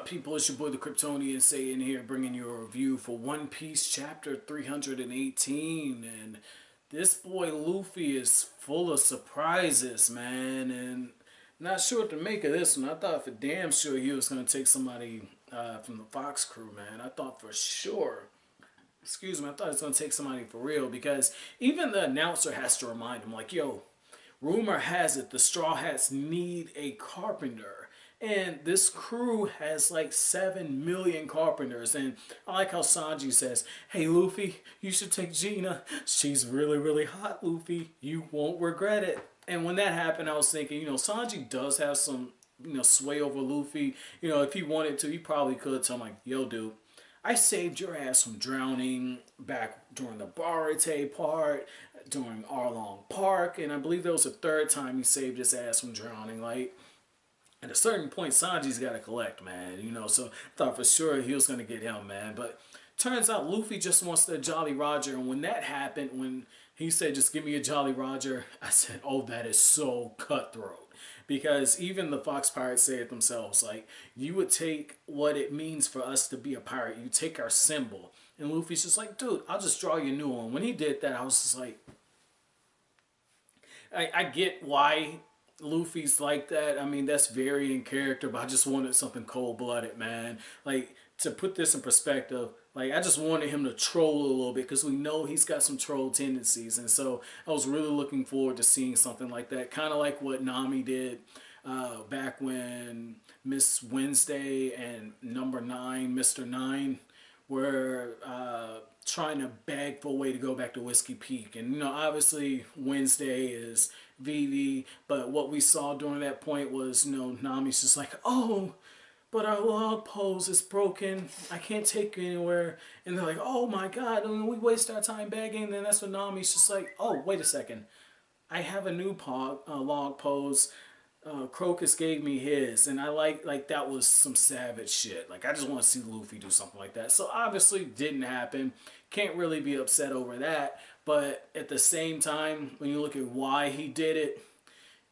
People? It's your boy the Kryptonian saying here, bringing you a review for One Piece chapter 318. And this boy Luffy is full of surprises, man. And not sure what to make of this one. I thought for damn sure he was going to take somebody from the Fox crew, man. I thought for sure. Excuse me, I thought he was going to take somebody for real because even the announcer has to remind him, like, yo, rumor has it the Straw Hats need a carpenter. And this crew has like 7 million carpenters. And I like how Sanji says, hey Luffy, you should take Gina. She's really, really hot, Luffy. You won't regret it. And when that happened, I was thinking, Sanji does have some, sway over Luffy. If he wanted to, he probably could tell him, like, yo, dude, I saved your ass from drowning back during the Barate part, during Arlong Park, and I believe that was the third time he saved his ass from drowning. Like, at a certain point, Sanji's got to collect, man. So I thought for sure he was going to get him, man. But turns out Luffy just wants the Jolly Roger, and when that happened, when he said, just give me a Jolly Roger, I said, oh, that is so cutthroat. Because even the Fox Pirates say it themselves, like, you would take what it means for us to be a pirate. You take our symbol. And Luffy's just like, dude, I'll just draw you a new one. When he did that, I was just like, I get why Luffy's like that. I mean, that's very in character, but I just wanted something cold-blooded, man. Like, to put this in perspective, like, I just wanted him to troll a little bit because we know he's got some troll tendencies. And so I was really looking forward to seeing something like that. Kind of like what Nami did back when Miss Wednesday and number 9, Mr. 9, were trying to beg for a way to go back to Whiskey Peak. And, obviously Wednesday is Vivi, but what we saw during that point was, Nami's just like, oh, but our log pose is broken. I can't take you anywhere. And they're like, oh my god, we waste our time begging. And then that's when Nami's just like, oh, wait a second. I have a new log pose. Crocus gave me his. And I like that was some savage shit. Like, I just want to see Luffy do something like that. So obviously didn't happen. Can't really be upset over that. But at the same time, when you look at why he did it,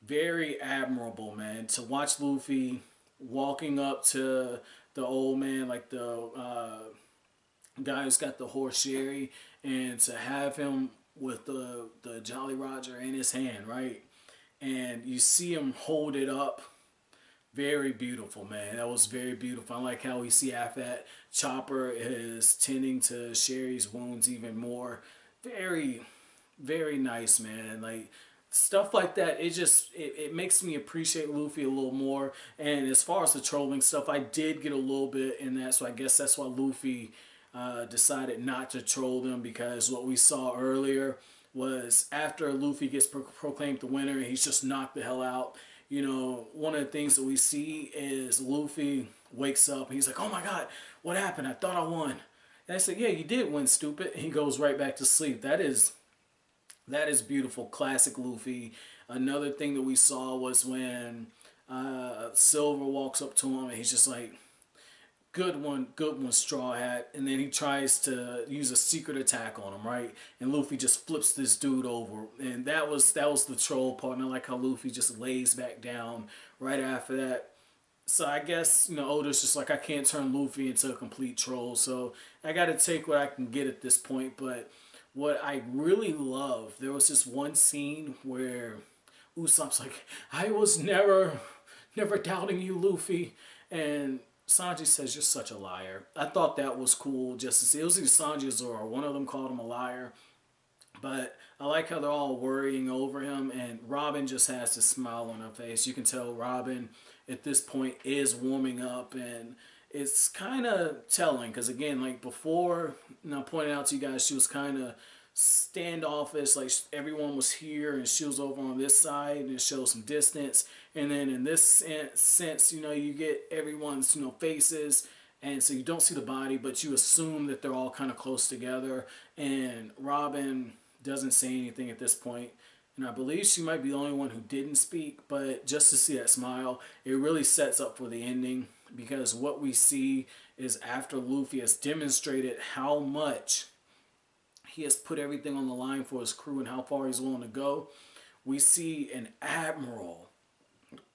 very admirable, man. To watch Luffy walking up to the old man, like the guy who's got the horse sherry, and to have him with the Jolly Roger in his hand, right? And you see him hold it up. Very beautiful, man. That was very beautiful. I like how we see after that Chopper is tending to Sherry's wounds even more. Very, very nice, man. Like, stuff like that, it makes me appreciate Luffy a little more. And as far as the trolling stuff, I did get a little bit in that, so I guess that's why Luffy decided not to troll them, because what we saw earlier was after Luffy gets proclaimed the winner, he's just knocked the hell out. One of the things that we see is Luffy wakes up and he's like, oh my god, what happened? I thought I won. And I said, yeah, you did win, stupid. And he goes right back to sleep. That is beautiful. Classic Luffy. Another thing that we saw was when Silver walks up to him and he's just like, good one, Straw Hat. And then he tries to use a secret attack on him, right? And Luffy just flips this dude over. And that was the troll part. And I like how Luffy just lays back down right after that. So I guess, Oda's just like, I can't turn Luffy into a complete troll. So I got to take what I can get at this point. But what I really love, there was this one scene where Usopp's like, I was never doubting you, Luffy. And Sanji says, you're such a liar. I thought that was cool just to see. It was either Sanji or Zoro. One of them called him a liar. But I like how they're all worrying over him. And Robin just has this smile on her face. You can tell Robin at this point is warming up. And it's kind of telling. Because again, like before, I pointed out to you guys, she was kind of standoffish, like everyone was here and she was over on this side, and it shows some distance. And then in this sense, you get everyone's faces, and so you don't see the body, but you assume that they're all kind of close together. And Robin doesn't say anything at this point, and I believe she might be the only one who didn't speak. But just to see that smile, it really sets up for the ending, because what we see is after Luffy has demonstrated how much he has put everything on the line for his crew and how far he's willing to go, we see an admiral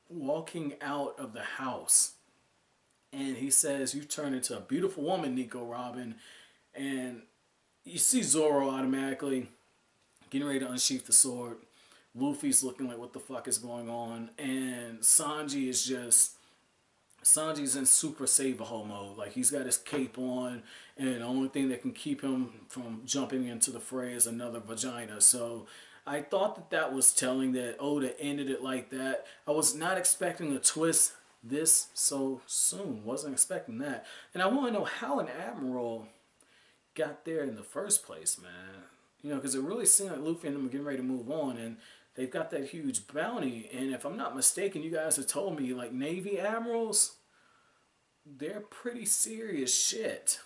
walking out of the house, and he says, "You turn into a beautiful woman, Nico Robin." And you see Zoro automatically getting ready to unsheath the sword. Luffy's looking like, what the fuck is going on? And Sanji's in super save-a-ho mode. Like, he's got his cape on, and the only thing that can keep him from jumping into the fray is another vagina. So I thought that that was telling that Oda ended it like that. I was not expecting a twist this so soon. Wasn't expecting that. And I want to know how an admiral got there in the first place, man. You know, because it really seemed like Luffy and them were getting ready to move on, and they've got that huge bounty. And if I'm not mistaken, you guys have told me, like, Navy admirals, they're pretty serious shit.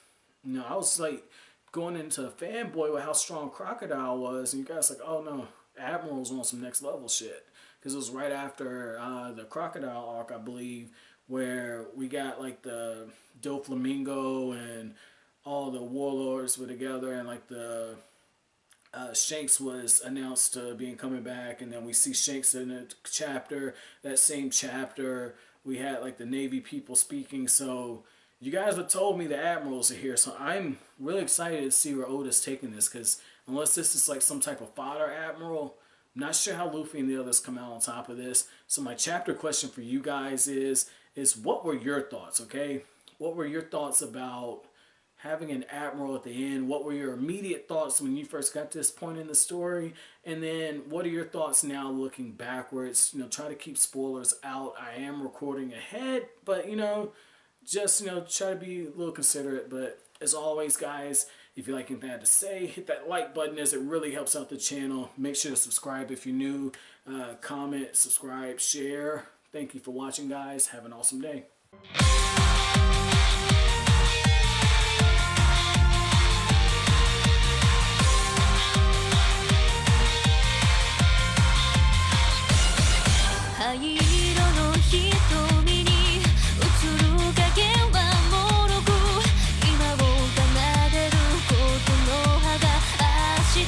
You know, I was, like, going into a fanboy with how strong Crocodile was, and you guys like, oh, no, Admiral's on some next level shit. Because it was right after the Crocodile arc, I believe, where we got, like, the Doflamingo and all the warlords were together, and, like, the Shanks was announced to being coming back, and then we see Shanks in a chapter. That same chapter, we had like the Navy people speaking. So you guys have told me the admirals are here, so I'm really excited to see where Oda's taking this. Because unless this is like some type of fodder admiral, I'm not sure how Luffy and the others come out on top of this. So my chapter question for you guys is what were your thoughts? Okay, what were your thoughts about having an admiral at the end? What were your immediate thoughts when you first got to this point in the story? And then what are your thoughts now looking backwards? You know, try to keep spoilers out. I am recording ahead, but you know, just, you know, try to be a little considerate. But as always, guys, if you like anything I had to say, hit that like button as it really helps out the channel. Make sure to subscribe if you're new. Comment, subscribe, share. Thank you for watching, guys. Have an awesome day.